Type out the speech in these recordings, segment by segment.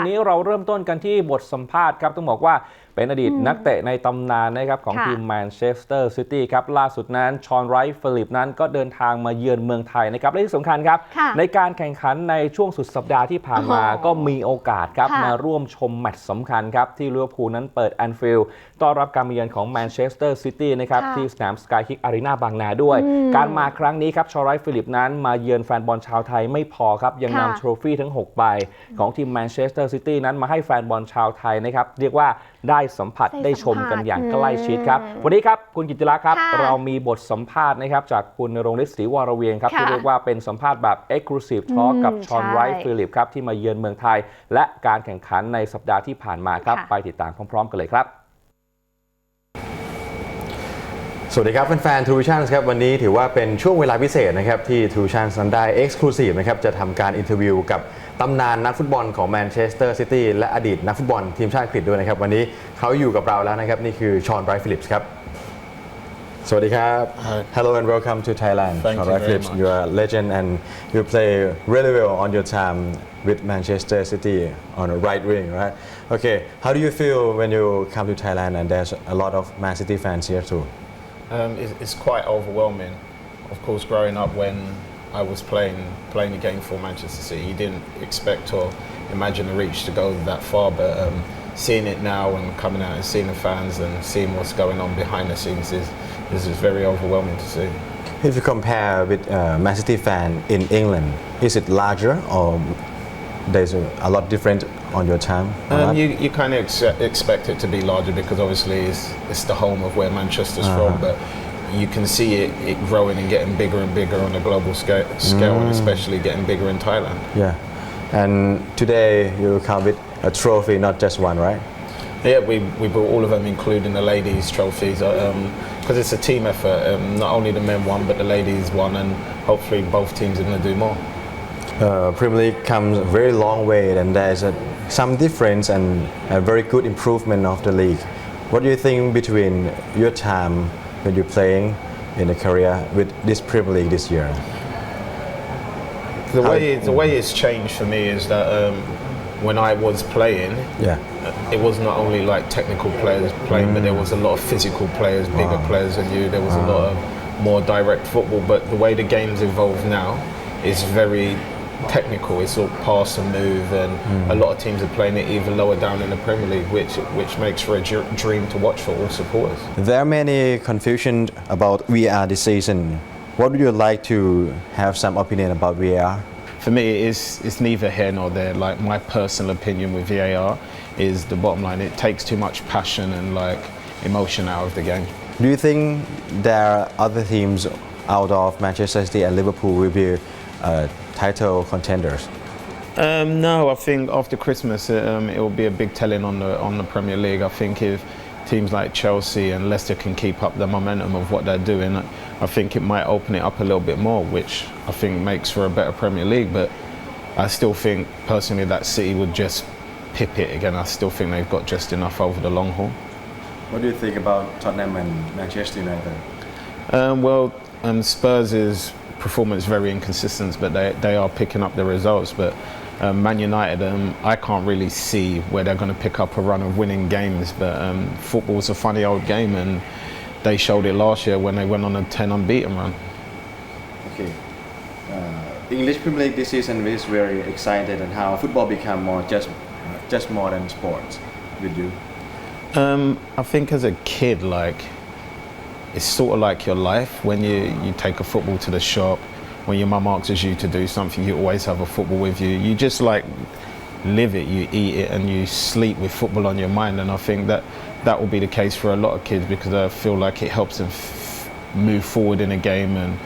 วันนี้เราเริ่มต้นกันที่บทสัมภาษณ์ครับต้องบอกว่าเป็นอดีตนักเตะในตำนานนะครับของทีมแมนเชสเตอร์ซิตี้ครับล่าสุดนั้นชอนไรท์ฟิลิปนั้นก็เดินทางมาเยือนเมืองไทยนะครับและที่สำคัญครับในการแข่งขันในช่วงสุดสัปดาห์ที่ผ่านมาก็มีโอกาสครับมาร่วมชมแมตช์สำคัญครับที่ลิเวอร์พูลนั้นเปิดแอนฟิลด์ต้อนรับการมาเยือนของแมนเชสเตอร์ซิตี้นะครับที่สนามสกายคิกอารีนาบางนาด้วยการมาครั้งนี้ครับชอนไรท์ฟิลิปนั้นมาเยือนแฟนบอลชาวไทยไม่พอครับยังนำโทรฟี่ทั้ง6ใบของทีมแมนเชสเตอร์ซิตี้นั้นมาให้แฟนบอลชาวไทยนะครับเรียกว่าได้สัมผัสได้ชมกันอย่างใกล้ชิดครับวันนี้ครับคุณกิตติลักษณ์ครับเรามีบทสัมภาษณ์นะครับจากคุณณรงค์ฤทธิ์ศรีวรเวียงครับที่เรียกว่าเป็นสัมภาษณ์แบบ Exclusive Talk กับชอนไรท์ฟิลิปครับที่มาเยือนเมืองไทยและการแข่งขันในสัปดาห์ที่ผ่านมาครับไปติดตามพร้อมๆกันเลยครับสวัสดีครับแฟนๆ True Vision ครับวันนี้ถือว่าเป็นช่วงเวลาพิเศษนะครับที่ True Vision นั้นได้ Exclusive นะครับจะทำการอินเทอร์วิวกับตำนานนักฟุตบอลของแมนเชสเตอร์ซิตี้และอดีตนักฟุตบอลทีมชาติอังกฤษด้วยนะครับวันนี้เขาอยู่กับเราแล้วนะครับนี่คือชอนไรท์ฟิลิปส์ครับสวัสดีครับ Hello and welcome to Thailand. Sean Wright Phillips, you are a legend and you play really well on your time with Manchester City on the right wing, right? Okay, how do you feel when you come to Thailand and there's a lot of Man City fans here too? It's quite overwhelming. Of course, growing up when I was playing the game for Manchester City, you didn't expect or imagine the reach to go that far, but seeing it now and coming out and seeing the fans and seeing what's going on behind the scenes is very overwhelming to see. If you compare with Man City fan in England, is it larger or there's a lot different on your time? You kind of expect it to be larger because obviously it's the home of where Manchester's from, but you can see it growing and getting bigger and bigger on a global scale and especially getting bigger in Thailand. Yeah, and today you come with a trophy, not just one, right? Yeah, we brought all of them, including the ladies' trophies, because it's a team effort. Not only the men won, but the ladies won, and hopefully both teams are going to do more. Premier League comes a very long way, and there's some difference and a very good improvement of the league. What do you think between your time when you're playing in the career with this Premier League this year? The way it's changed for me is that when I was playing, it was not only like technical players playing, but there was a lot of physical players, bigger players than you. There was a lot of more direct football. But the way the game's evolved now is very technical. It's all pass and move, and a lot of teams are playing it even lower down in the Premier League, which makes for a dream to watch for all supporters. There are many confusion about VAR this season. What would you like to have some opinion about VAR? For me, it's neither here nor there. Like my personal opinion with VAR is the bottom line. It takes too much passion and like emotion out of the game. Do you think there are other teams out of Manchester City and Liverpool will be title contenders? No, I think after Christmas it will be a big telling on the Premier League. I think if teams like Chelsea and Leicester can keep up the momentum of what they're doing, I think it might open it up a little bit more, which I think makes for a better Premier League. But I still think personally that City would just pip it again. I still think they've got just enough over the long haul. What do you think about Tottenham and Manchester United? Spurs' performance very inconsistent, but they are picking up the results. But Man United, I can't really see where they're going to pick up a run of winning games. But football's a funny old game, and they showed it last year when they went on a 10 unbeaten run. Okay. English Premier League this season is very excited, and how football become more just more than sports with you. I think as a kid, like it's sort of like your life when you take a football to the shop. When your mum asks you to do something, you always have a football with you. You just like live it, you eat it, and you sleep with football on your mind. And I think that will be the case for a lot of kids because I feel like it helps them move forward in a game and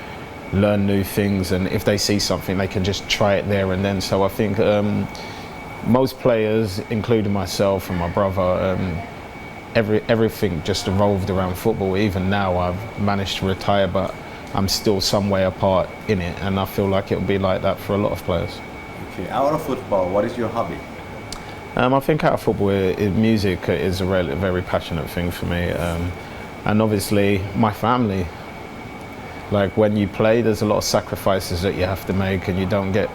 learn new things. And if they see something, they can just try it there and then. So I think most players, including myself and my brother, everything just revolved around football. Even now, I've managed to retire, but I'm still some way apart in it, and I feel like it'll be like that for a lot of players. Okay, out of football, what is your hobby? I think out of football, music is a very passionate thing for me, and obviously my family. Like when you play, there's a lot of sacrifices that you have to make, and you don't get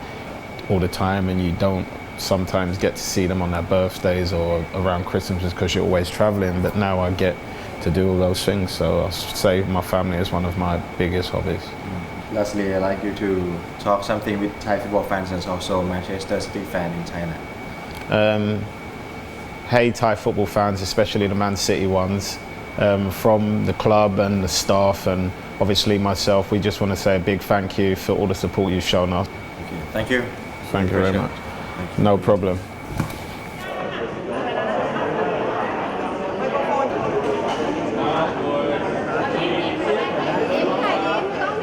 all the time, and you don't sometimes get to see them on their birthdays or around Christmas because you're always traveling. But now I get to do all those things. So I'll say my family is one of my biggest hobbies. Lastly, I'd like you to talk something with Thai football fans and also Manchester City fan in Thailand. Hey Thai football fans, especially the Man City ones, from the club and the staff and obviously myself, we just want to say a big thank you for all the support you've shown us. Thank you. Thank you very much. No problem.